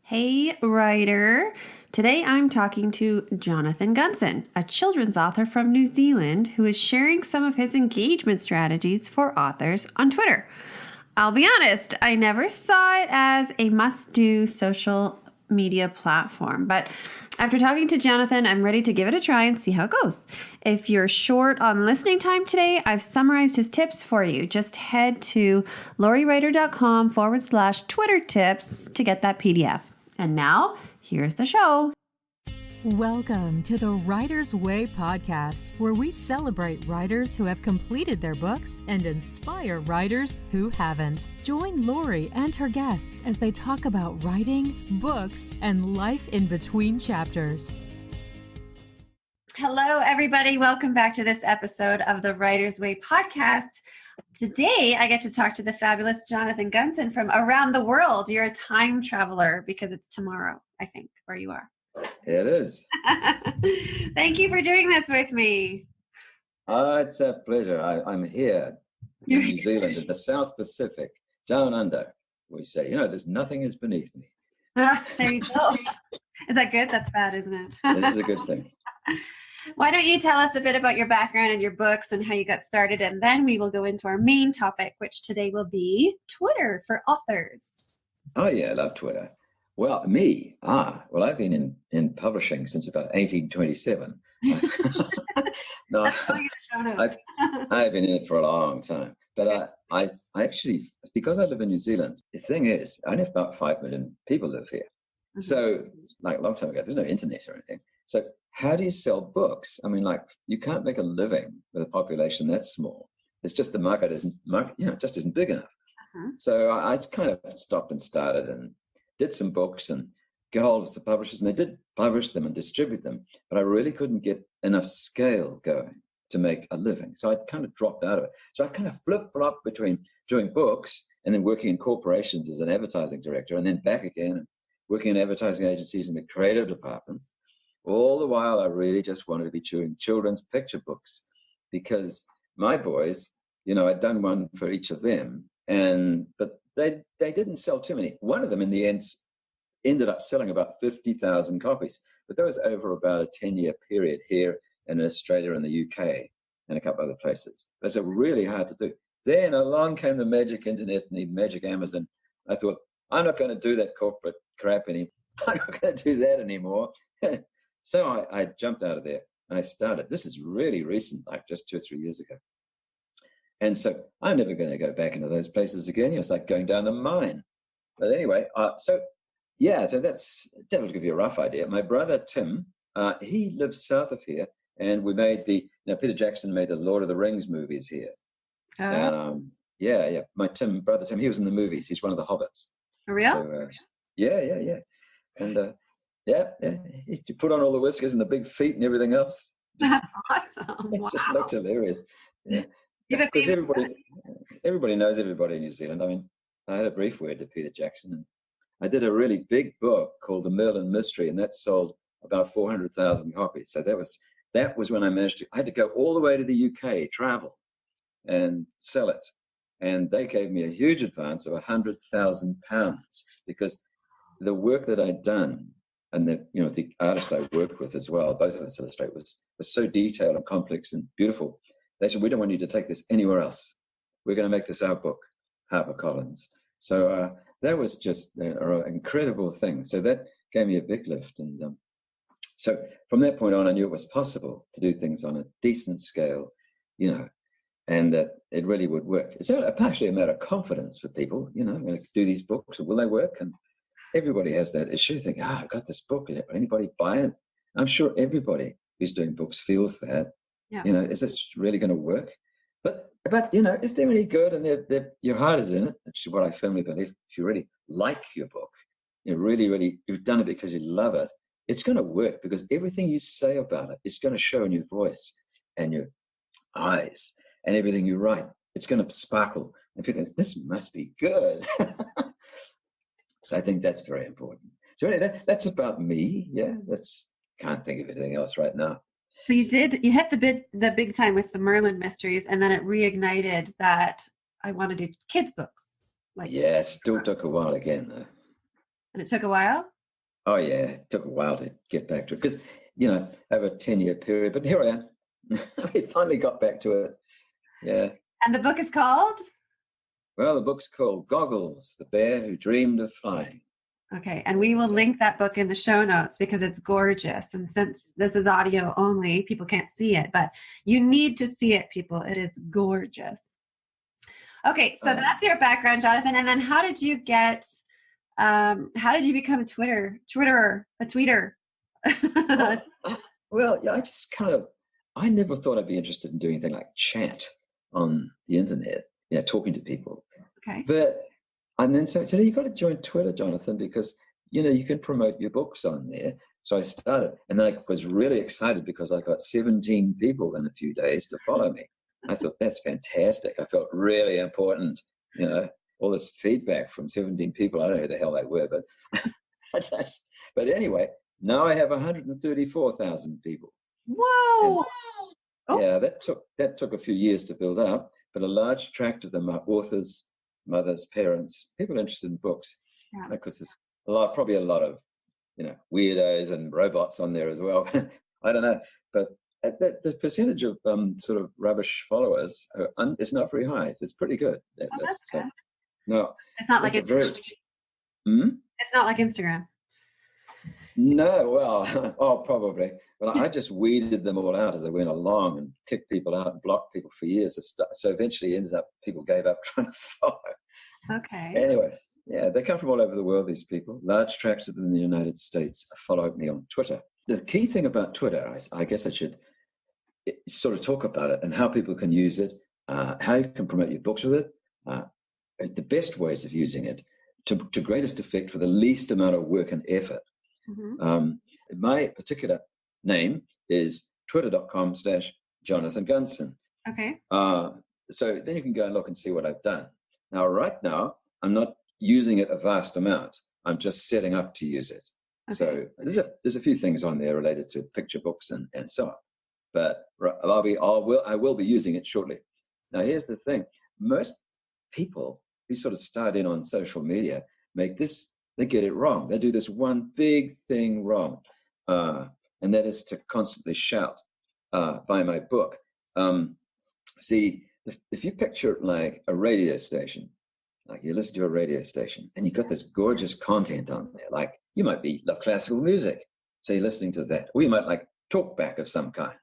Hey, writer. Today I'm talking to Jonathan Gunson, a children's author from New Zealand who is sharing some of his engagement strategies for authors on Twitter. I'll be honest, I never saw it as a must-do social media platform, but after talking to Jonathan, I'm ready to give it a try and see how it goes. If you're short on listening time today, I've summarized his tips for you. Just head to loriwriter.com/Twitter tips to get that PDF. And now, here's the show. Welcome to the Writer's Way podcast, where we celebrate writers who have completed their books and inspire writers who haven't. Join Lori and her guests as they talk about writing, books, and life in between chapters. Hello, everybody. Welcome back to this episode of the Writer's Way podcast. Today, I get to talk to the fabulous Jonathan Gunson from around the world. You're a time traveler because it's tomorrow, I think, where you are. It is. Thank you for doing this with me. It's a pleasure. I'm here in New Zealand, in the South Pacific, down under. We say, there's nothing is beneath me. There you go. Is that good? That's bad, isn't it? This is a good thing. Why don't you tell us a bit about your background and your books and how you got started, and then we will go into our main topic, which today will be Twitter for authors. Oh, yeah, I love Twitter. Well, me? I've been in publishing since about 1827. No, I've been in it for a long time. But I actually, because I live in New Zealand, the thing is, only about 5 million people live here. Mm-hmm. So, like a long time ago, there's no internet or anything. So how do you sell books? I mean, you can't make a living with a population that small. It's just the market just isn't big enough. Uh-huh. So I kind of stopped and started and did some books and got hold of some publishers, and they did publish them and distribute them, but I really couldn't get enough scale going to make a living. So I kind of dropped out of it. So I kind of flip-flopped between doing books and then working in corporations as an advertising director, and then back again and working in advertising agencies in the creative departments. All the while, I really just wanted to be doing children's picture books because my boys, I'd done one for each of them, but they didn't sell too many. One of them in the end ended up selling about 50,000 copies, but that was over about a 10-year period here in Australia and the UK and a couple other places. It was really hard to do. Then along came the magic internet and the magic Amazon. I thought, I'm not going to do that corporate crap anymore. I'm not going to do that anymore. So I jumped out of there and I started. This is really recent, like just 2 or 3 years ago. And so I'm never going to go back into those places again. It's like going down the mine. But anyway, so that'll give you a rough idea. My brother, Tim, he lives south of here. And we made Peter Jackson made the Lord of the Rings movies here. And my brother Tim, he was in the movies. He's one of the hobbits. For real? So, yeah. And he put on all the whiskers and the big feet and everything else. That's awesome. It just looked hilarious. Yeah. Because everybody knows everybody in New Zealand. I mean, I had a brief word to Peter Jackson, and I did a really big book called The Merlin Mystery, and that sold about 400,000 copies. So that was when I had to go all the way to the UK, travel, and sell it. And they gave me a huge advance of £100,000 because the work that I'd done and the artist I worked with as well, both of us illustrate, was so detailed and complex and beautiful. They said, we don't want you to take this anywhere else. We're going to make this our book, HarperCollins. So that was just an incredible thing. So that gave me a big lift. And so from that point on, I knew it was possible to do things on a decent scale, and that it really would work. It's partially a matter of confidence for people, do these books, or will they work? And everybody has that issue. Think, I got this book. Will anybody buy it? I'm sure everybody who's doing books feels that. Yeah. Is this really going to work? But if they're really good and your heart is in it, which is what I firmly believe, if you really like your book, really, you've done it because you love it, it's going to work because everything you say about it is going to show in your voice and your eyes and everything you write. It's going to sparkle and people think, this must be good. So I think that's very important. So anyway, that's about me. Yeah, can't think of anything else right now. So you hit the big time with the Merlin Mysteries, and then it reignited that I want to do kids books. It still took a while again though. And it took a while? Oh, yeah. It took a while to get back to it because, over a 10-year period, but here I am. We finally got back to it. Yeah. And the book is called? Well, the book's called Goggles, The Bear Who Dreamed of Flying. Okay, and we will link that book in the show notes because it's gorgeous. And since this is audio only, people can't see it, but you need to see it, people. It is gorgeous. Okay, so that's your background, Jonathan. And then how did you become a Twitterer, a tweeter? Well, yeah, I never thought I'd be interested in doing anything like chat on the internet, talking to people. Okay. And then so you've got to join Twitter, Jonathan, because, you can promote your books on there. So I started, and I was really excited because I got 17 people in a few days to follow me. I thought, that's fantastic. I felt really important, all this feedback from 17 people. I don't know who the hell they were, but anyway, now I have 134,000 people. Whoa! Yeah, that took a few years to build up, but a large tract of them are authors, mothers, parents, people interested in books. Yeah. Because there's probably a lot of, weirdos and robots on there as well. I don't know, but the percentage of sort of rubbish followers is not very high. It's pretty good. That's good. No, it's not like Instagram. It's not like Instagram. No, well, probably. But I just weeded them all out as I went along and kicked people out and blocked people for years. So eventually ended up, people gave up trying to follow. Okay. Anyway, yeah, they come from all over the world, these people. Large tracts of them in the United States follow me on Twitter. The key thing about Twitter, I guess I should sort of talk about it and how people can use it, how you can promote your books with it, the best ways of using it to greatest effect for the least amount of work and effort. Mm-hmm. My particular name is twitter.com/Jonathan Gunson. Okay. So then you can go and look and see what I've done. Now, right now, I'm not using it a vast amount. I'm just setting up to use it. Okay. So there's a few things on there related to picture books and so on. But I will be using it shortly. Now, here's the thing. Most people who sort of start in on social media they get it wrong. They do this one big thing wrong, and that is to constantly shout, buy my book. See, if you picture like a radio station, like you listen to a radio station and you've got this gorgeous content on there, like you might love classical music, so you're listening to that, or you might like talkback of some kind,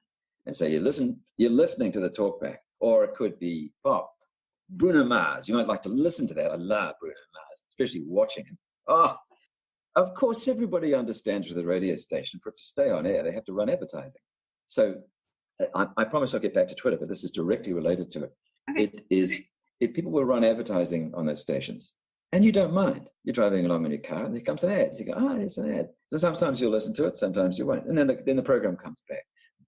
and so you're listening to the talkback, or it could be pop. Bruno Mars, you might like to listen to that. I love Bruno Mars, especially watching him. Oh, of course, everybody understands with the radio station, for it to stay on air, they have to run advertising. So I promise I'll get back to Twitter, but this is directly related to it. Okay. If people will run advertising on those stations, and you don't mind, you're driving along in your car, and there comes an ad. You go, it's an ad. So sometimes you'll listen to it, sometimes you won't. And then the program comes back.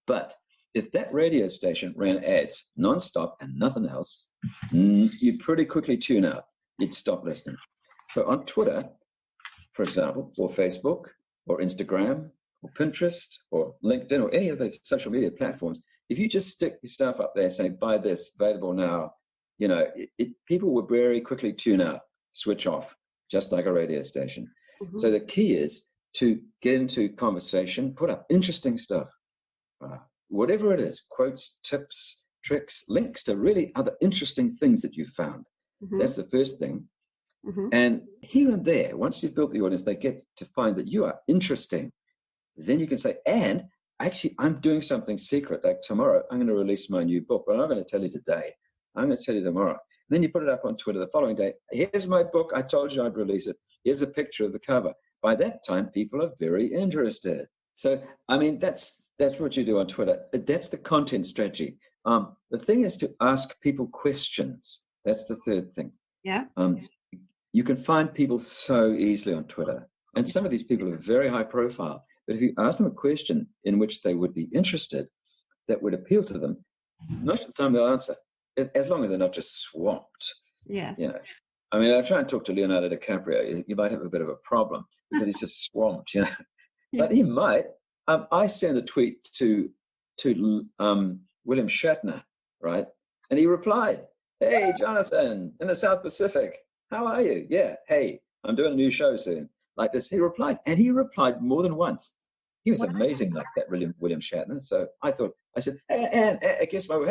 But if that radio station ran ads nonstop and nothing else, you'd pretty quickly tune out. You'd stop listening. But on Twitter, for example, or Facebook, or Instagram, or Pinterest, or LinkedIn, or any of the social media platforms, if you just stick your stuff up there saying, buy this, available now, people would very quickly tune out, switch off, just like a radio station. Mm-hmm. So the key is to get into conversation, put up interesting stuff, whatever it is, quotes, tips, tricks, links to really other interesting things that you've found. Mm-hmm. That's the first thing. Mm-hmm. And here and there, once you've built the audience, they get to find that you are interesting. Then you can say, and actually, I'm doing something secret. Like tomorrow, I'm going to release my new book, but I'm not going to tell you today. I'm going to tell you tomorrow. And then you put it up on Twitter the following day. Here's my book. I told you I'd release it. Here's a picture of the cover. By that time, people are very interested. So, I mean, that's what you do on Twitter. That's the content strategy. The thing is to ask people questions. That's the third thing. Yeah. You can find people so easily on Twitter. And some of these people are very high profile. But if you ask them a question in which they would be interested, that would appeal to them, most of the time they'll answer, as long as they're not just swamped. Yes. I mean, I try and talk to Leonardo DiCaprio. You might have a bit of a problem because he's just swamped, Yeah. But he might. I sent a tweet to William Shatner, right? And he replied, "Hey, Jonathan, in the South Pacific, how are you? Yeah, hey, I'm doing a new show soon. like this. He replied, and he replied more than once. He was Wow. amazing like that, William Shatner. So I said, hey, guess what?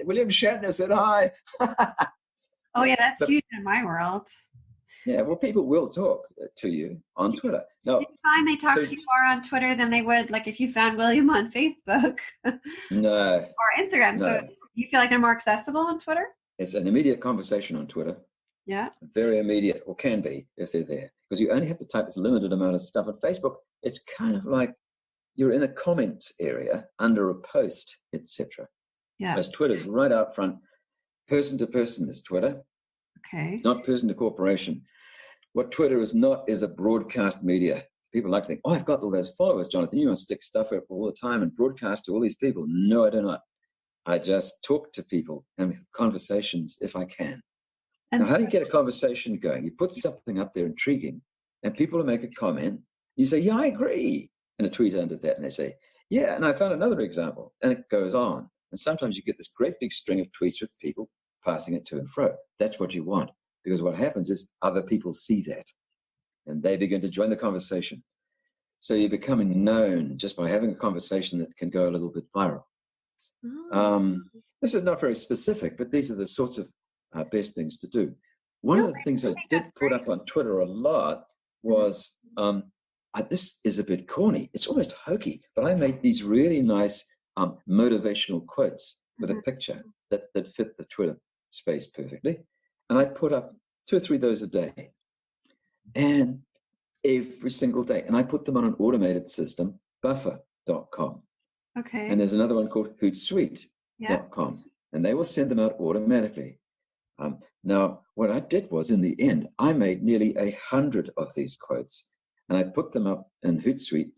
William Shatner said hi. Oh yeah, that's But- huge in my world. Yeah, well, people will talk to you on Twitter. No, Do you find they talk So- to you more on Twitter than they would like if you found William on Facebook no, or Instagram? No. So you feel like they're more accessible on Twitter? it's an immediate conversation on Twitter. Yeah. Very immediate, or can be if they're there, because you only have to type this limited amount of stuff. On Facebook, it's kind of like you're in a comments area under a post, etc. Yeah. Whereas Twitter's right out front, person to person is Twitter. Okay. It's not person to corporation. What Twitter is not is a broadcast media. People like to think, oh, I've got all those followers, Jonathan. You must stick stuff up all the time and broadcast to all these people. No, I do not. I just talk to people and have conversations if I can. And Now, how do you get a conversation going? You put something up there intriguing, and people will make a comment. You say, yeah, I agree. And a tweet under that, and they say, yeah, and I found another example. And it goes on. And sometimes you get this great big string of tweets with people passing it to and fro. That's what you want. Because what happens is other people see that, and they begin to join the conversation. So you're becoming known just by having a conversation that can go a little bit viral. This is not very specific, but these are the sorts of best things to do. One of the things I did put up on Twitter a lot was, this is a bit corny. It's almost hokey, but I made these really nice motivational quotes with a picture that fit the Twitter space perfectly. And I put up 2 or 3 of those a day, and every single day. And I put them on an automated system, buffer.com. Okay. And there's another one called hootsuite.com. Yeah. And they will send them out automatically. Now, what I did was, in the end, I made nearly 100 of these quotes, and I put them up in Hootsuite,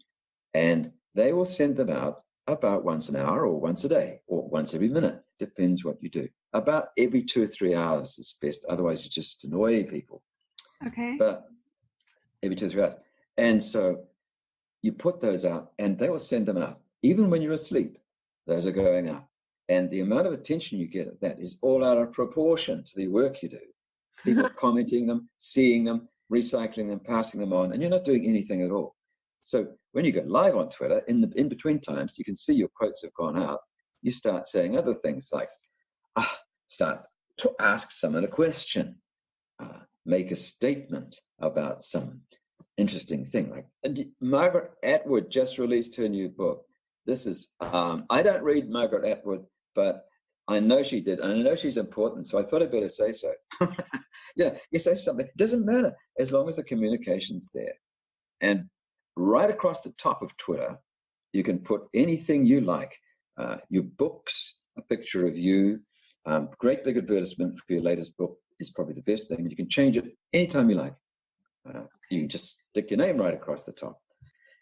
and they will send them out about once an hour or once a day or once every minute. Depends what you do. About every 2 or 3 hours is best. Otherwise, you just annoy people. Okay. But every 2 or 3 hours. And so you put those out, and they will send them out. Even when you're asleep, those are going out. And the amount of attention you get at that is all out of proportion to the work you do. People commenting them, seeing them, recycling them, passing them on, and you're not doing anything at all. So when you go live on Twitter, in between times, you can see your quotes have gone out. You start saying other things like, start to ask someone a question, make a statement about some interesting thing. Like Margaret Atwood just released her new book. This is, I don't read Margaret Atwood, but I know she did, and I know she's important, so I thought I'd better say so. Yeah, you say something. It doesn't matter as long as the communication's there. And right across the top of Twitter, you can put anything you like. Your books, a picture of you, great big advertisement for your latest book is probably the best thing. You can change it anytime you like. You can just stick your name right across the top.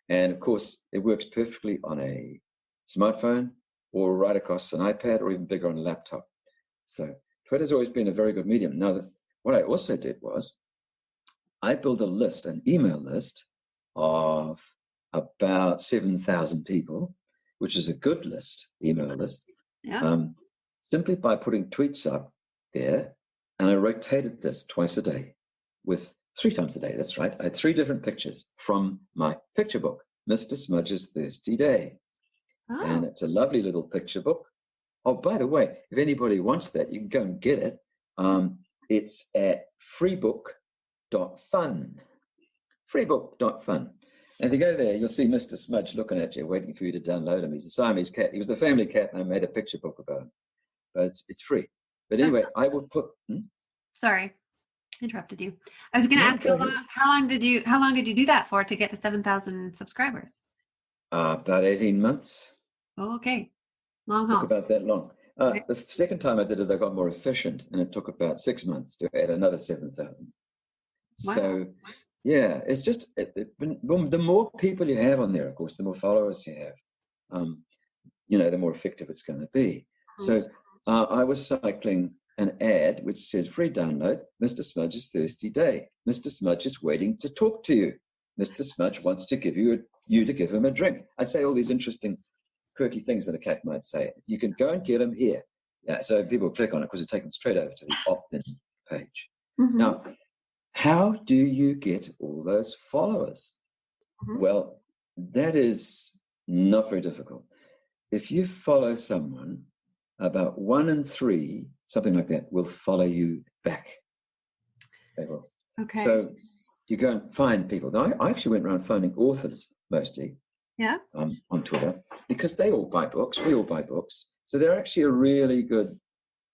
And of course, it works perfectly on a smartphone or right across an iPad or even bigger on a laptop. So Twitter's always been a very good medium. Now, what I also did was I built a list, an email list of about 7,000 people, which is a good list, email list, simply by putting tweets up there. And I rotated this twice a day with 3 times a day. That's right. I had 3 different pictures from my picture book, Mr. Smudge's Thirsty Day. Oh. And it's a lovely little picture book. Oh, by the way, if anybody wants that, you can go and get it. It's at freebook.fun. Freebook.fun. And if you go there, you'll see Mr. Smudge looking at you, waiting for you to download him. He's a Siamese cat. He was the family cat, and I made a picture book about him. But it's free. But anyway, I will put. Sorry, interrupted you. I was going to ask, how long did you do that for to get to 7,000 subscribers? About 18 months. Oh, okay, long Took haul. about that long. The second time I did it, I got more efficient, and it took about 6 months to add another 7,000. Wow. So, yeah, it's just the more people you have on there, of course, the more followers you have, the more effective it's going to be. So I was cycling an ad which said, free download, Mr. Smudge's Thirsty Day. Mr. Smudge is waiting to talk to you. Mr. Smudge wants to give you to give him a drink. I'd say all these interesting, quirky things that a cat might say. You can go and get them here. Yeah, so people click on it because it takes them straight over to the opt-in page. Mm-hmm. Now, how do you get all those followers? Mhm. Well, that is not very difficult. If you follow someone, about 1 in 3, something like that, will follow you back. They will. Okay. So you go and find people. Now, I actually went around finding authors mostly Yeah. on Twitter, because they all buy books. We all buy books. So they're actually a really good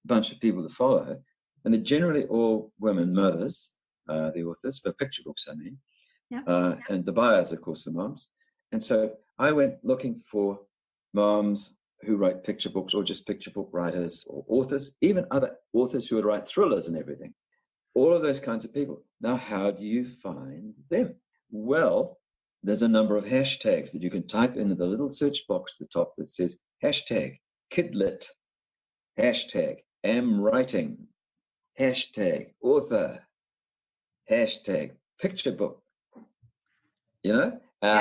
bunch of people to follow. And they're generally all women mothers, the authors, for picture books, I mean. Yeah. And the buyers, of course, are moms. And so I went looking for moms who write picture books, or just picture book writers or authors, even other authors who would write thrillers and everything. All of those kinds of people. Now, how do you find them? Well, there's a number of hashtags that you can type into the little search box at the top that says hashtag kidlit, hashtag am writing, hashtag author, hashtag picture book. You know,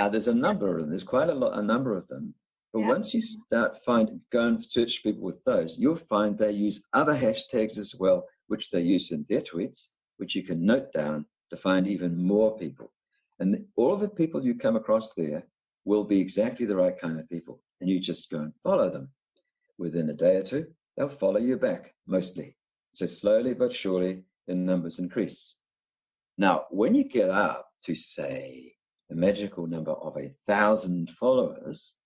there's a number of them. There's quite a number of them. But once you start go and search people with those, you'll find they use other hashtags as well, which they use in their tweets, which you can note down to find even more people. And all the people you come across there will be exactly the right kind of people. And you just go and follow them. Within a day or two, they'll follow you back, mostly. So slowly but surely, the numbers increase. Now, when you get up to, say, the magical number of 1,000 followers,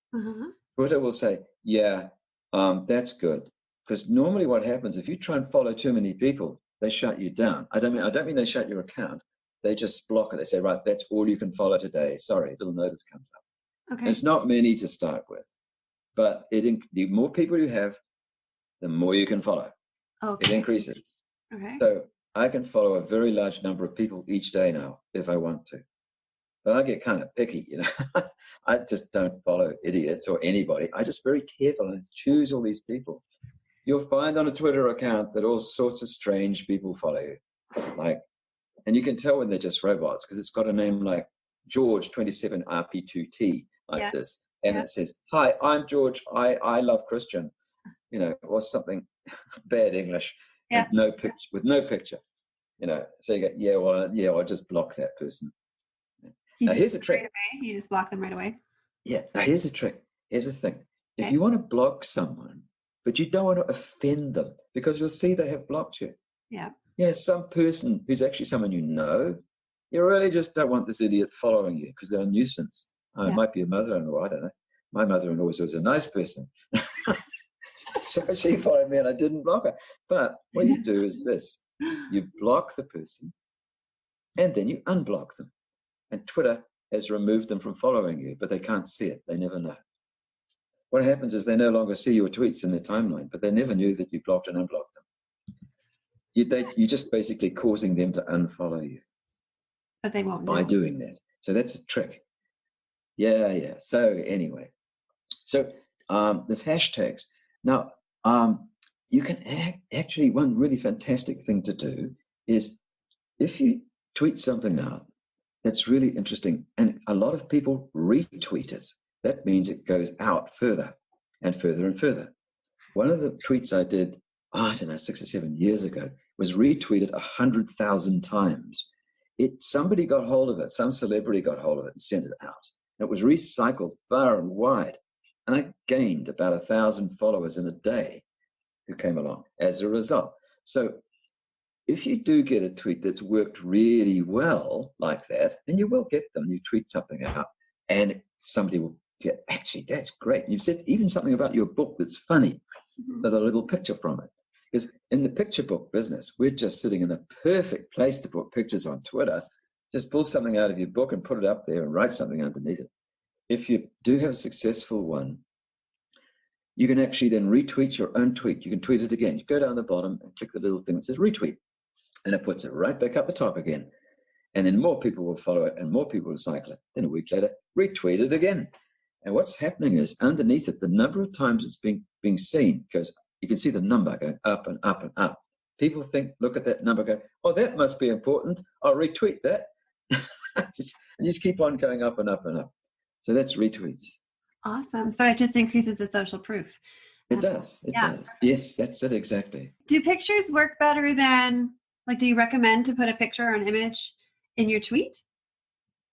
Twitter will say, that's good. Because normally what happens, if you try and follow too many people, they shut you down. I don't mean they shut your account. They just block it. They say, right, that's all you can follow today. Sorry, a little notice comes up. Okay. And it's not many to start with. But the more people you have, the more you can follow. Okay. It increases. Okay. So I can follow a very large number of people each day now, if I want to. But I get kind of picky, you know. I just don't follow idiots or anybody. I just very careful and choose all these people. You'll find on a Twitter account that all sorts of strange people follow you. And you can tell when they're just robots, because it's got a name like George 27RP2T, like this. And it says, hi, I'm George. I love Christian, you know, or something bad English with no picture, you know. So you go, I'll just block that person. Now, here's a trick. You just block them right away. Yeah. Now, here's a trick. Here's the thing. If you want to block someone, but you don't want to offend them, because you'll see they have blocked you. Yeah. Yeah, some person who's actually someone you know, you really just don't want this idiot following you because they're a nuisance. It might be a mother-in-law, I don't know. My mother-in-law was a nice person. So she followed me and I didn't block her. But what you do is this. You block the person and then you unblock them. And Twitter has removed them from following you, but they can't see it. They never know. What happens is they no longer see your tweets in their timeline, but they never knew that you blocked and unblocked them. You're just basically causing them to unfollow you. But they won't by doing that. So that's a trick. Yeah. So anyway, there's hashtags. Now, you can actually, one really fantastic thing to do is if you tweet something out that's really interesting and a lot of people retweet it, that means it goes out further and further and further. One of the tweets I did, 6 or 7 years ago, was retweeted 100,000 times. Somebody got hold of it, some celebrity got hold of it and sent it out. It was recycled far and wide. And I gained about 1,000 followers in a day who came along as a result. So if you do get a tweet that's worked really well like that, and you will get them, you tweet something out and somebody will get, actually, that's great. You've said even something about your book that's funny. There's a little picture from it. Because in the picture book business, we're just sitting in the perfect place to put pictures on Twitter. Just pull something out of your book and put it up there and write something underneath it. If you do have a successful one, you can actually then retweet your own tweet. You can tweet it again. You go down the bottom and click the little thing that says retweet. And it puts it right back up the top again. And then more people will follow it and more people will cycle it. Then a week later, retweet it again. And what's happening is underneath it, the number of times it's being seen goes, you can see the number going up and up and up. People look at that number, go, oh, that must be important. I'll retweet that. And you just keep on going up and up and up. So that's retweets. Awesome. So it just increases the social proof. It does. It does. Yes, that's it exactly. Do pictures work better than Like, do you recommend to put a picture or an image in your tweet?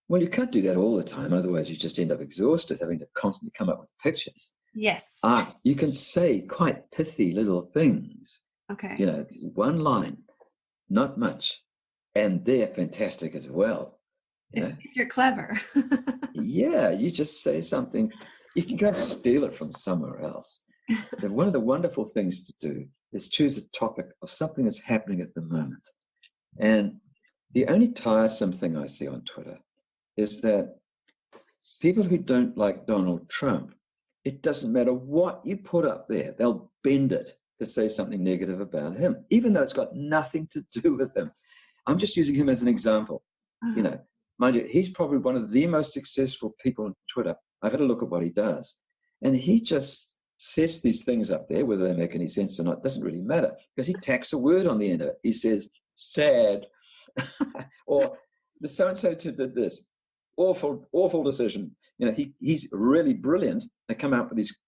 Well, you can't do that all the time. Otherwise, you just end up exhausted having to constantly come up with pictures. Yes. You can say quite pithy little things. Okay. You know, one line, not much. And they're fantastic as well. If you're clever. Yeah, you just say something. You can go and steal it from somewhere else. But one of the wonderful things to do is choose a topic of something that's happening at the moment. And the only tiresome thing I see on Twitter is that people who don't like Donald Trump, it doesn't matter what you put up there, they'll bend it to say something negative about him, even though it's got nothing to do with him. I'm just using him as an example. You know, mind you, he's probably one of the most successful people on Twitter. I've had a look at what he does. And he just says these things up there, whether they make any sense or not, doesn't really matter, because he tacks a word on the end of it. He says, sad, or the so-and-so did this. Awful decision. You know, he's really brilliant and come out with these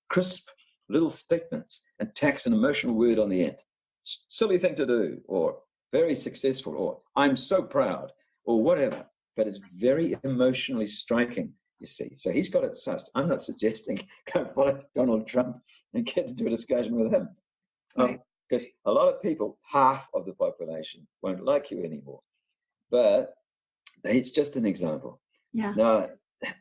crisp little statements and tacks an emotional word on the end. Silly thing to do, or very successful, or I'm so proud, or whatever. But it's very emotionally striking, you see. So he's got it sussed. I'm not suggesting go follow Donald Trump and get into a discussion with him. Because a lot of people, half of the population, won't like you anymore. But it's just an example. Yeah. Now,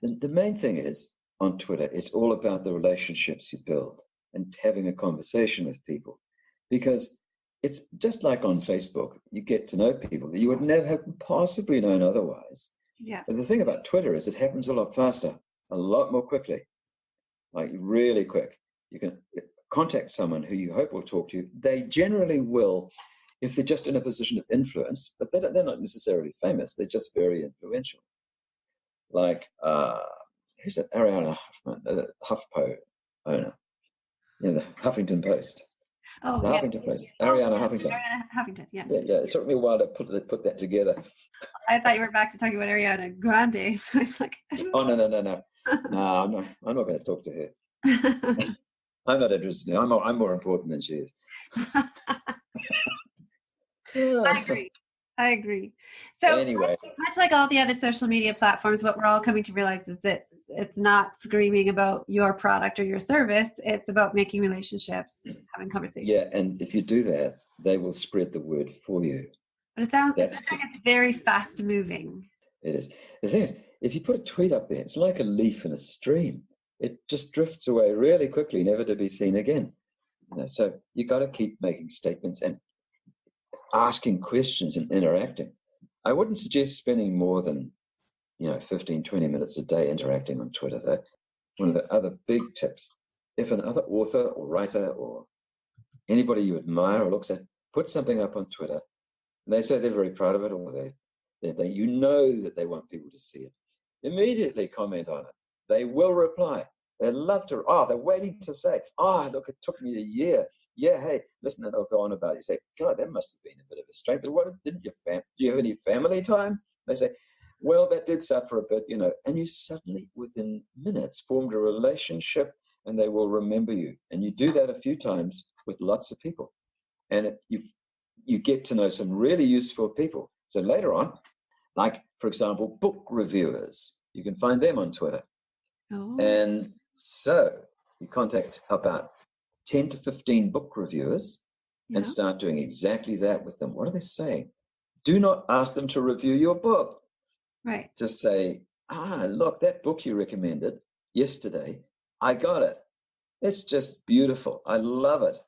the main thing is on Twitter, it's all about the relationships you build and having a conversation with people. Because it's just like on Facebook, you get to know people that you would never have possibly known otherwise. Yeah. But the thing about Twitter is it happens a lot faster, a lot more quickly, like really quick. You can contact someone who you hope will talk to you. They generally will, if they're just in a position of influence, but they're not necessarily famous. They're just very influential. Like, who's that? Ariana Huffman, the HuffPo owner, the Huffington Post. Oh, the yes. Huffington Post. Ariana Huffington. Ariana Huffington, yeah. Yeah. It took me a while to put that together. I thought you were back to talking about Ariana Grande, so I was like, oh no, no, I'm not going to talk to her. I'm not interested. I'm more important than she is. I agree. So anyway, much like all the other social media platforms, what we're all coming to realize is it's not screaming about your product or your service. It's about making relationships, having conversations. Yeah, and if you do that, they will spread the word for you. But it sounds like it's very fast moving. It is. The thing is, if you put a tweet up there, it's like a leaf in a stream. It just drifts away really quickly, never to be seen again. So you got to keep making statements and asking questions and interacting. I wouldn't suggest spending more than 15, 20 minutes a day interacting on Twitter, though. One of the other big tips, if another author or writer or anybody you admire or looks at put something up on Twitter, and they say they're very proud of it, or they that they want people to see it, immediately comment on it. They will reply. They love to. They're waiting to say, look, it took me a year. Yeah, hey, listen, and they'll go on about it. You say, God, that must have been a bit of a strain. But do you have any family time? They say, well, that did suffer a bit, and you suddenly, within minutes, formed a relationship, and they will remember you. And you do that a few times with lots of people. And you get to know some really useful people. So later on, like, for example, book reviewers, you can find them on Twitter. Oh. And so you contact about 10 to 15 book reviewers and start doing exactly that with them. What are they saying? Do not ask them to review your book. Right. Just say, look, that book you recommended yesterday, I got it. It's just beautiful. I love it.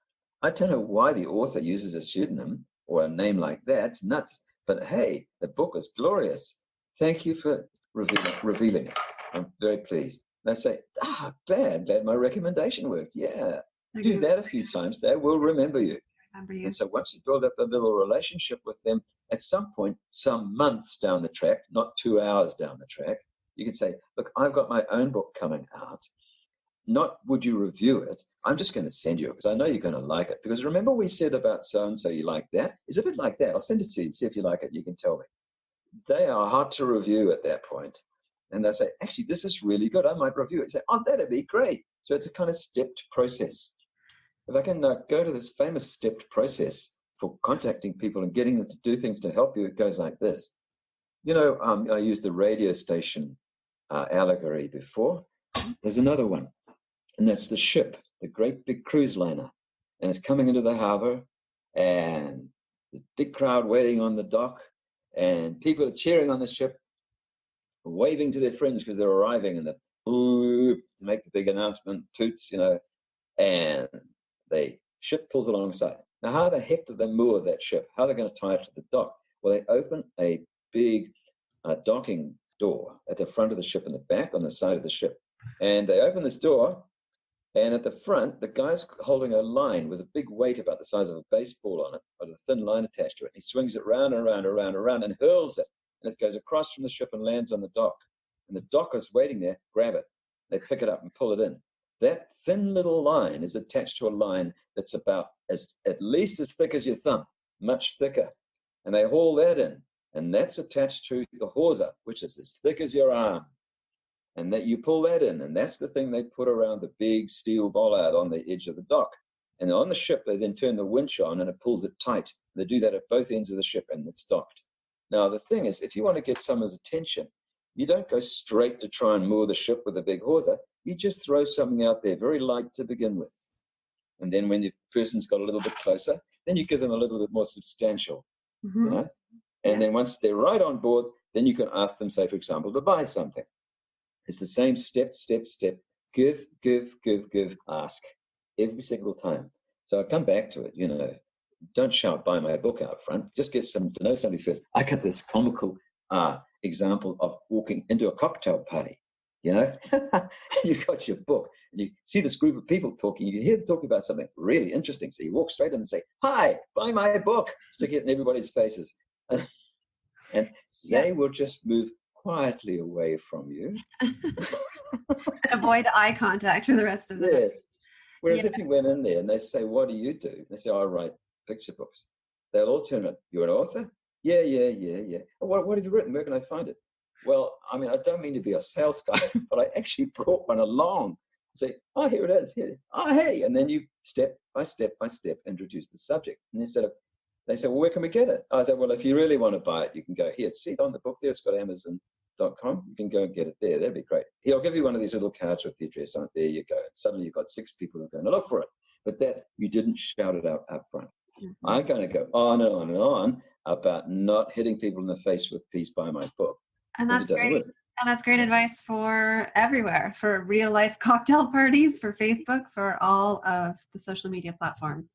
I don't know why the author uses a pseudonym or a name like that. It's nuts. But hey, the book is glorious. Thank you for revealing it. I'm very pleased. They say, glad my recommendation worked. Yeah. Do that a few times. They will remember you. And so once you build up a little relationship with them, at some point, some months down the track, not 2 hours down the track, you can say, look, I've got my own book coming out. Not would you review it? I'm just going to send you it because I know you're going to like it. Because remember we said about so-and-so you like that? It's a bit like that. I'll send it to you and see if you like it. You can tell me. They are hard to review at that point. And they say, actually, this is really good. I might review it. Say, that'd be great. So it's a kind of stepped process. If I can go to this famous stepped process for contacting people and getting them to do things to help you, it goes like this. I used the radio station allegory before. There's another one, and that's the ship, the great big cruise liner. And it's coming into the harbor, and the big crowd waiting on the dock, and people are cheering on the ship, waving to their friends because they're arriving, and to make the big announcement, toots, and the ship pulls alongside. Now, how the heck do they moor that ship? How are they going to tie it to the dock? Well, they open a big docking door at the front of the ship and the back on the side of the ship. And they open this door, and at the front, the guy's holding a line with a big weight about the size of a baseball on it, with a thin line attached to it. He swings it round and round and round and round and hurls it. And it goes across from the ship and lands on the dock. And the dockers waiting there grab it. They pick it up and pull it in. That thin little line is attached to a line that's about at least as thick as your thumb, much thicker. And they haul that in. And that's attached to the hawser, which is as thick as your arm. And that you pull that in, and that's the thing they put around the big steel bollard on the edge of the dock. And on the ship, they then turn the winch on, and it pulls it tight. They do that at both ends of the ship, and it's docked. Now, the thing is, if you want to get someone's attention, you don't go straight to try and moor the ship with a big hawser. You just throw something out there, very light to begin with. And then when the person's got a little bit closer, then you give them a little bit more substantial. And then once they're right on board, then you can ask them, say, for example, to buy something. It's the same step, give, ask, every single time. So I come back to it, don't shout, buy my book out front. Just get to know somebody first. I got this comical example of walking into a cocktail party, You've got your book, and you see this group of people talking. You hear them talking about something really interesting. So you walk straight in and say, hi, buy my book. Stick it in everybody's faces. And they will just move quietly away from you. And avoid eye contact for the rest of the day. Yes. Whereas if you went in there and they say, what do you do? They say, I write picture books. They'll all turn around. You're an author? Yeah. What have you written? Where can I find it? Well, I don't mean to be a sales guy, but I actually brought one along. Say, oh, here it is. Here. Oh, hey. And then you step by step introduce the subject. And they say, well, where can we get it? I said, well, if you really want to buy it, you can go here. See it on the book there. It's got Amazon.com. You can go and get it there. That'd be great. Here, I'll give you one of these little cards with the address on it. There you go. And suddenly you've got 6 people who are going to look for it. But that you didn't shout it out up front. Mm-hmm. I'm going to go on and on and on about not hitting people in the face with please buy my book. And that's great. And that's great advice for everywhere, for real life cocktail parties, for Facebook, for all of the social media platforms.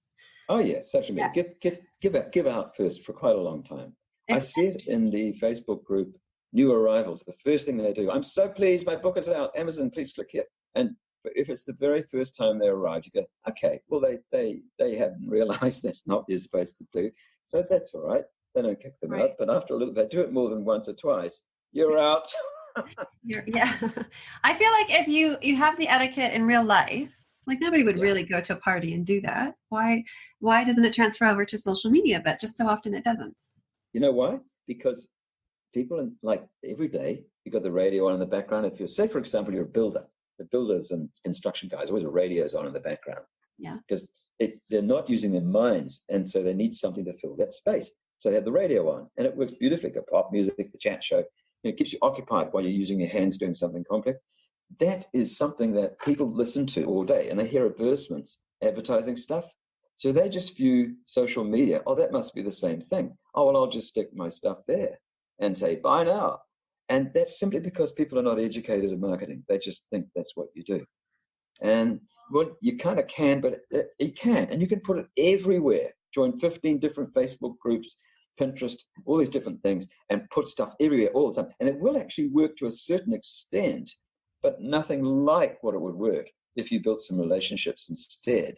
Oh yeah, social media. Yeah. Give out first for quite a long time. I see it in the Facebook group, new arrivals. The first thing they do, I'm so pleased my book is out. Amazon, please click here. And if it's the very first time they arrive, you go, okay, well they haven't realized that's not what you're supposed to do. So that's all right. They don't kick them out. But after a little, they do it more than once or twice. You're out. Yeah. I feel like if you have the etiquette in real life, like nobody would really go to a party and do that. Why doesn't it transfer over to social media? But just so often it doesn't. You know why? Because people, like every day, you've got the radio on in the background. If you say, for example, you're a builder, the builders and construction guys, always radios on in the background. Yeah. Because they're not using their minds. And so they need something to fill that space. So they have the radio on and it works beautifully. Got pop music, the chat show. It keeps you occupied while you're using your hands doing something complex. That is something that people listen to all day, and they hear advertisements, advertising stuff. So they just view social media. Oh, that must be the same thing. Oh, well, I'll just stick my stuff there and say, buy now. And that's simply because people are not educated in marketing. They just think that's what you do. And well, you kind of can, but you can. And you can put it everywhere. Join 15 different Facebook groups, Pinterest, all these different things, and put stuff everywhere all the time. And it will actually work to a certain extent, but nothing like what it would work if you built some relationships instead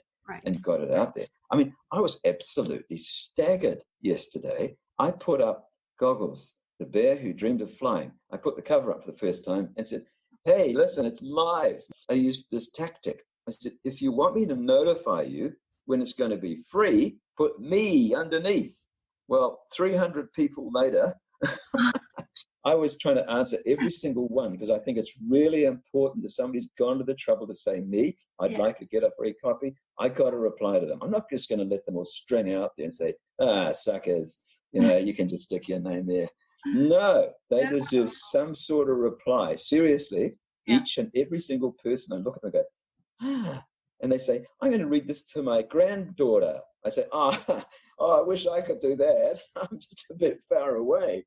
and got it out there. I was absolutely staggered yesterday. I put up Goggles, the bear who dreamed of flying. I put the cover up for the first time and said, hey, listen, it's live. I used this tactic. I said, if you want me to notify you when it's going to be free, put me underneath. Well, 300 people later, I was trying to answer every single one because I think it's really important that somebody's gone to the trouble to say me, I'd like to get a free copy. I got to reply to them. I'm not just going to let them all string out there and say, suckers, you can just stick your name there. No, they deserve some sort of reply. Seriously, each and every single person, I look at them and go, and they say, I'm going to read this to my granddaughter. I say, I wish I could do that. I'm just a bit far away,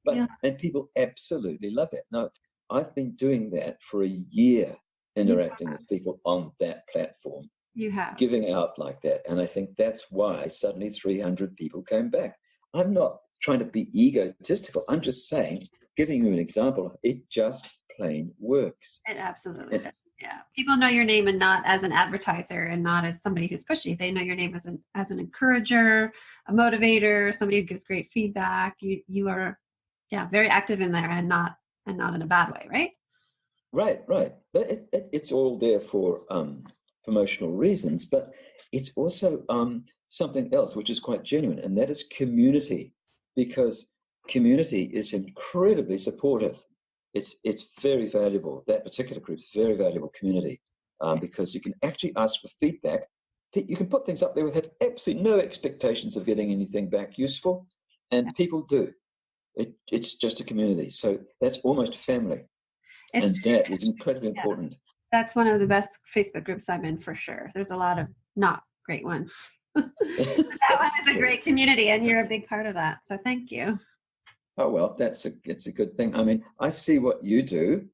But and people absolutely love it. Now, I've been doing that for a year, interacting with people on that platform. You have. Giving out like that. And I think that's why suddenly 300 people came back. I'm not trying to be egotistical. I'm just saying, giving you an example, it just plain works. It absolutely does. Yeah. People know your name, and not as an advertiser and not as somebody who's pushy. They know your name as an encourager, a motivator, somebody who gives great feedback. You are very active in there, and not in a bad way, right? Right. But it's all there for promotional reasons, but it's also something else which is quite genuine, and that is community, because community is incredibly supportive. It's very valuable. That particular group is a very valuable community because you can actually ask for feedback. You can put things up there with have absolutely no expectations of getting anything back useful, and people do. It's just a community, so that's almost family, that is incredibly important. That's one of the best Facebook groups I'm in, for sure. There's a lot of not great ones. That one is a great community, and you're a big part of that. So thank you. Oh, well, it's a good thing. I mean, I see what you do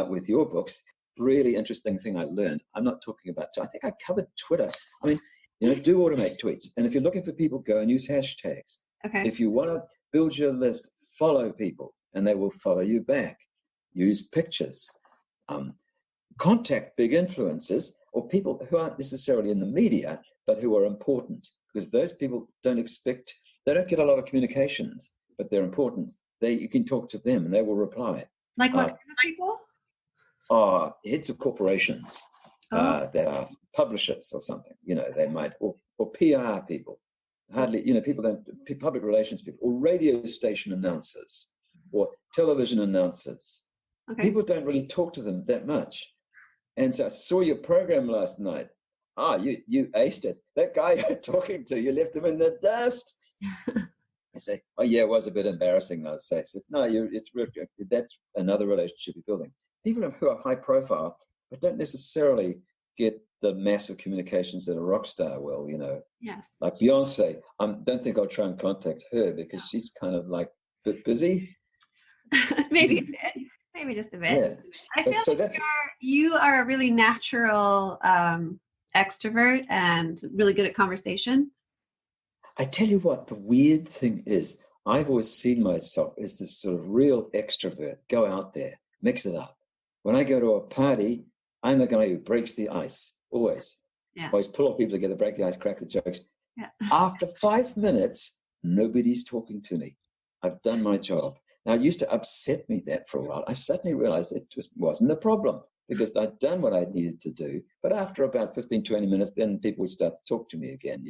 with your books. Really interesting thing I learned. I'm not talking about, I think I covered Twitter. I mean, do automate tweets. And if you're looking for people, go and use hashtags. Okay. If you want to build your list, follow people and they will follow you back. Use pictures. Contact big influencers or people who aren't necessarily in the media, but who are important, because those people they don't get a lot of communications, but they're important. You can talk to them and they will reply. Like what kind of people? Heads of corporations that are publishers or something, they might, or PR people, public relations people, or radio station announcers, or television announcers. Okay. People don't really talk to them that much. And so I saw your program last night. You aced it. That guy you're talking to, you left him in the dust. I say, it was a bit embarrassing. I say, no, it's really good. That's another relationship you're building. People who are high profile, but don't necessarily get the massive communications that a rock star will, Yeah. Like Beyonce, I don't think I'll try and contact her because she's kind of like a bit busy. Maybe a bit. Maybe just a bit. Yeah. I feel like you are a really natural extrovert and really good at conversation. I tell you what, the weird thing is, I've always seen myself as this sort of real extrovert. Go out there, mix it up. When I go to a party, I'm the guy who breaks the ice, always. Yeah. Always pull up people together, break the ice, crack the jokes. Yeah. After 5 minutes, nobody's talking to me. I've done my job. Now, it used to upset me that for a while. I suddenly realized it just wasn't a problem because I'd done what I needed to do. But after about 15, 20 minutes, then people would start to talk to me again,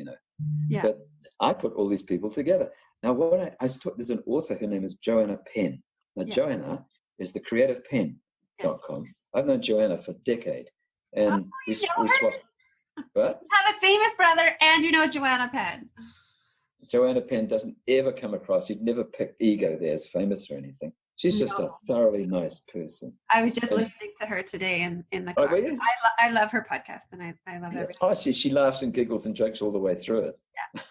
Yeah. But I put all these people together. Now, there's an author, her name is Joanna Penn. Now, Joanna is the creativepenn.com. Yes. I've known Joanna for a decade. And we swapped. What? You have a famous brother and you know Joanna Penn. Joanna Penn doesn't ever come across, you'd never pick ego there as famous or anything. She's just a thoroughly nice person. I was just listening to her today in the car. Oh, I love her podcast and I love everything. Oh, she laughs and giggles and jokes all the way through it. Yeah.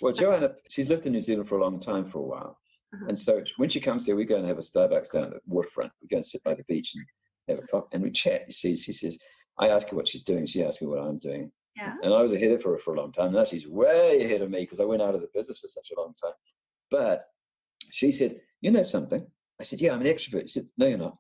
Well, Joanna, she's lived in New Zealand for a long time, for a while. Uh-huh. And so when she comes here, we go and have a Starbucks down at the waterfront. We go and sit by the beach and have a coffee and we chat. You see, she says, I ask her what she's doing. She asks me what I'm doing. Yeah. And I was ahead of her for a long time. Now she's way ahead of me because I went out of the business for such a long time. But she said, you know something? I said, yeah, I'm an extrovert. She said, no, you're not.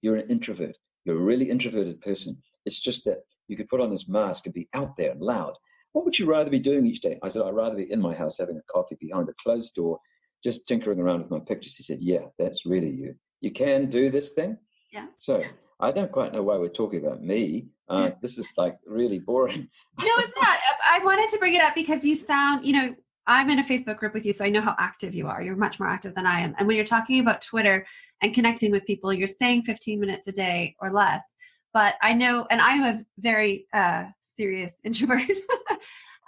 You're an introvert. You're a really introverted person. It's just that you could put on this mask and be out there and loud. What would you rather be doing each day? I said, I'd rather be in my house having a coffee behind a closed door, just tinkering around with my pictures. She said, yeah, that's really you. You can do this thing? Yeah. So I don't quite know why we're talking about me. This is like really boring. No, it's not. I wanted to bring it up because you sound, I'm in a Facebook group with you, so I know how active you are. You're much more active than I am. And when you're talking about Twitter and connecting with people, you're saying 15 minutes a day or less. But I know, and I'm a very serious introvert.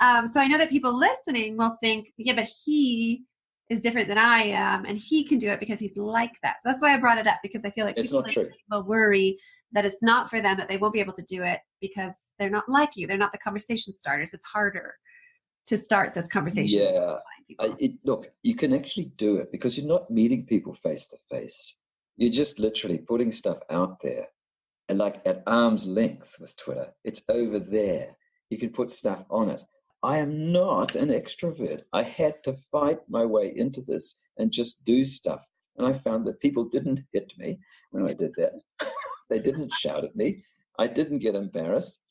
So I know that people listening will think, yeah, but he is different than I am, and he can do it because he's like that. So that's why I brought it up, because I feel like It's people not true. will worry that it's not for them, that they won't be able to do it because they're not like you. They're not the conversation starters. It's harder to start this conversation. Yeah. Look, you can actually do it because you're not meeting people face to face. You're just literally putting stuff out there, and like at arm's length with Twitter. It's over there. You can put stuff on it. I am not an extrovert. I had to fight my way into this and just do stuff. And I found that people didn't hit me when I did that. They didn't shout at me. I didn't get embarrassed.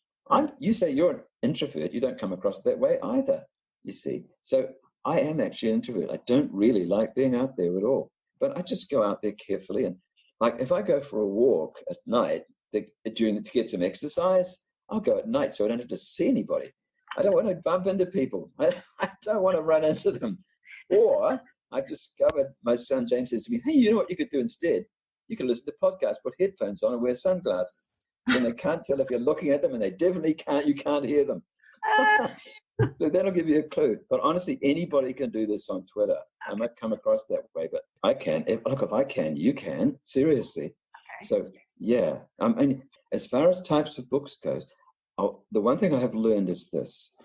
You say you're an introvert. You don't come across that way either, you see. So I am actually an introvert. I don't really like being out there at all. But I just go out there carefully. And like if I go for a walk at night to get some exercise, I'll go at night so I don't have to see anybody. I don't want to bump into people. I don't want to run into them. Or I've discovered, my son James says to me, hey, you know what you could do instead? You can listen to podcasts, put headphones on and wear sunglasses. Then they can't tell if you're looking at them, and they definitely you can't hear them. So that'll give you a clue. But honestly, anybody can do this on Twitter. Okay. I might come across that way, but I can. If I can, you can. Seriously. Okay. So, yeah. And as far as types of books goes, the one thing I have learned is this,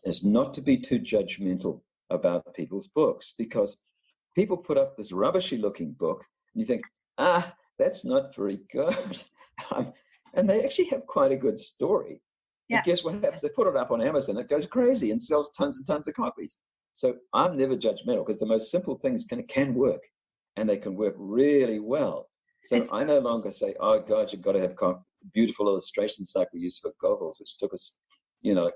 is not to be too judgmental about people's books, because people put up this rubbishy looking book and you think, that's not very good. And they actually have quite a good story. Yeah. And guess what happens? They put it up on Amazon, it goes crazy and sells tons and tons of copies. So I'm never judgmental, because the most simple things can work, and they can work really well. So I no longer say, oh God, you've got to have beautiful illustrations like we used for Goggles, which took us,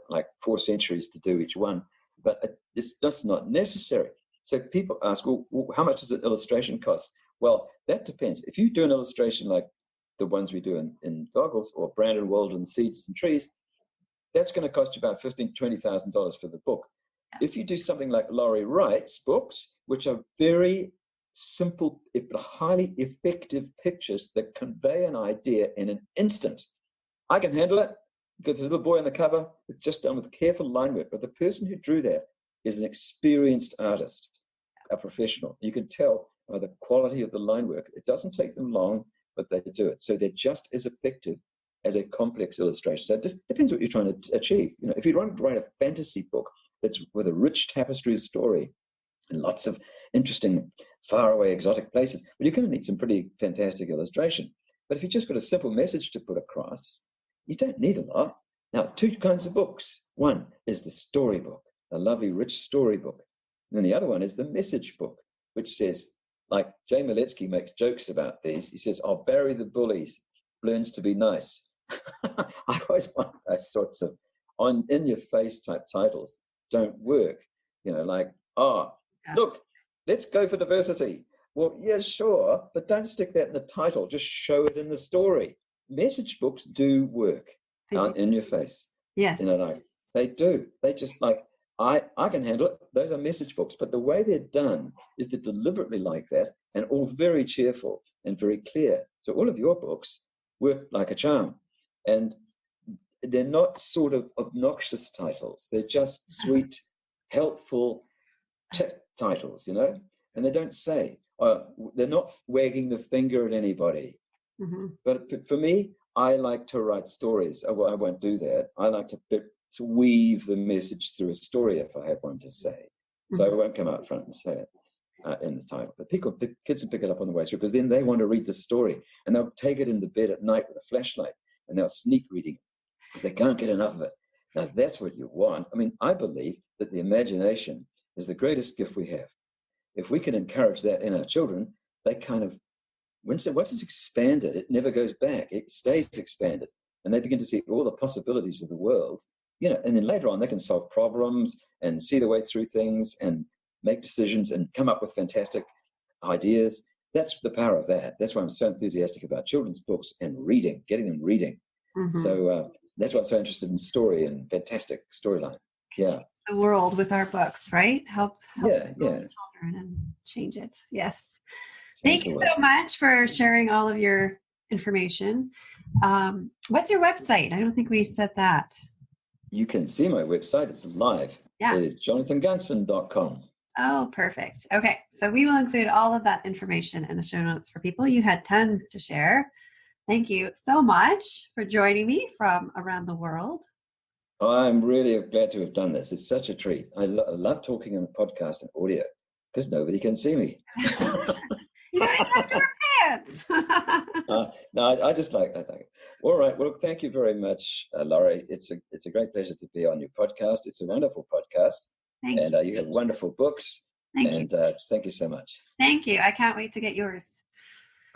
like 4 centuries to do each one. But it's just not necessary. So people ask, well, how much does an illustration cost? Well, that depends. If you do an illustration like the ones we do in Goggles, or Brandon Walden Seeds and Trees, that's going to cost you about $15,000 to $20,000 for the book. If you do something like Laurie Wright's books, which are very simple, but highly effective pictures that convey an idea in an instant, I can handle it, because the little boy on the cover is just done with careful line work. But the person who drew that is an experienced artist, a professional. You can tell by the quality of the line work. It doesn't take them long, but they do it. So they're just as effective as a complex illustration. So it just depends what you're trying to achieve. If you want to write a fantasy book that's with a rich tapestry story and lots of interesting, faraway, exotic places, well, you're going to need some pretty fantastic illustration. But if you just got a simple message to put across, you don't need a lot. Now, 2 kinds of books. One is the storybook, a lovely, rich storybook. And then the other one is the message book, which says, like Jay Maletsky makes jokes about these. He says, I'll bury the bullies, learns to be nice. I always want those sorts of in-your-face type titles don't work. Like, look, let's go for diversity. Well, yeah, sure, but don't stick that in the title. Just show it in the story. Message books do work in your face. Yes. They do. They just like, I can handle it. Those are message books. But the way they're done is they're deliberately like that, and all very cheerful and very clear. So all of your books work like a charm. And they're not sort of obnoxious titles. They're just sweet, helpful titles, and they don't say, they're not wagging the finger at anybody. Mm-hmm. But for me, I like to write stories. I won't do that. I like to weave the message through a story if I have one to say. Mm-hmm. So I won't come out front and say it in the title. But kids will pick it up on the way through, because then they want to read the story, and they'll take it in the bed at night with a flashlight, and they'll sneak reading it because they can't get enough of it. Now, that's what you want. I mean, I believe that the imagination is the greatest gift we have. If we can encourage that in our children, they kind of, once it's expanded, it never goes back. It stays expanded. And they begin to see all the possibilities of the world, and then later on they can solve problems and see the way through things and make decisions and come up with fantastic ideas. That's the power of that. That's why I'm so enthusiastic about children's books and reading, getting them reading. Mm-hmm. So that's why I'm so interested in story and fantastic storyline. Yeah. The world with our books, right? Help children and change it. Yes. Thank you so much for sharing all of your information. What's your website? I don't think we said that. you can see my website. It's live. Yeah. It is jonathangunson.com. Oh, perfect. Okay. So we will include all of that information in the show notes for people. You had tons to share. Thank you so much for joining me from around the world. I'm really glad to have done this. It's such a treat. I love talking on a podcast and audio because nobody can see me. You don't even have to wear pants. No, I just like it. All right. Well, thank you very much, Laurie. It's a great pleasure to be on your podcast. It's a wonderful podcast. Thank you. You have wonderful books. Thank you. Thank you so much. Thank you. I can't wait to get yours.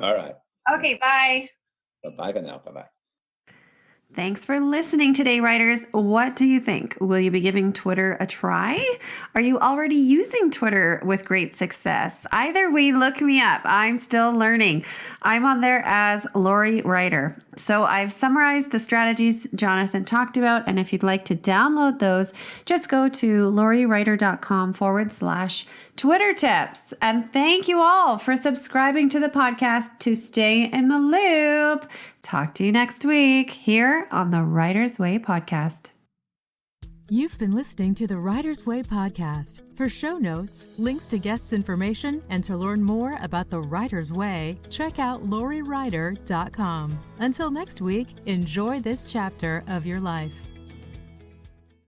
All right. Okay, bye. Bye for now. Bye-bye. Thanks for listening today, writers. What do you think? Will you be giving Twitter a try? Are you already using Twitter with great success? Either way, look me up. I'm still learning. I'm on there as Laurie Writer. So I've summarized the strategies Jonathan talked about. And if you'd like to download those, just go to lauriewriter.com/Twitter tips. And thank you all for subscribing to the podcast to stay in the loop. Talk to you next week here on the Writer's Way podcast. You've been listening to the Writer's Way podcast. For show notes, links to guests' information, and to learn more about the Writer's Way, check out lauriewriter.com. Until next week, enjoy this chapter of your life.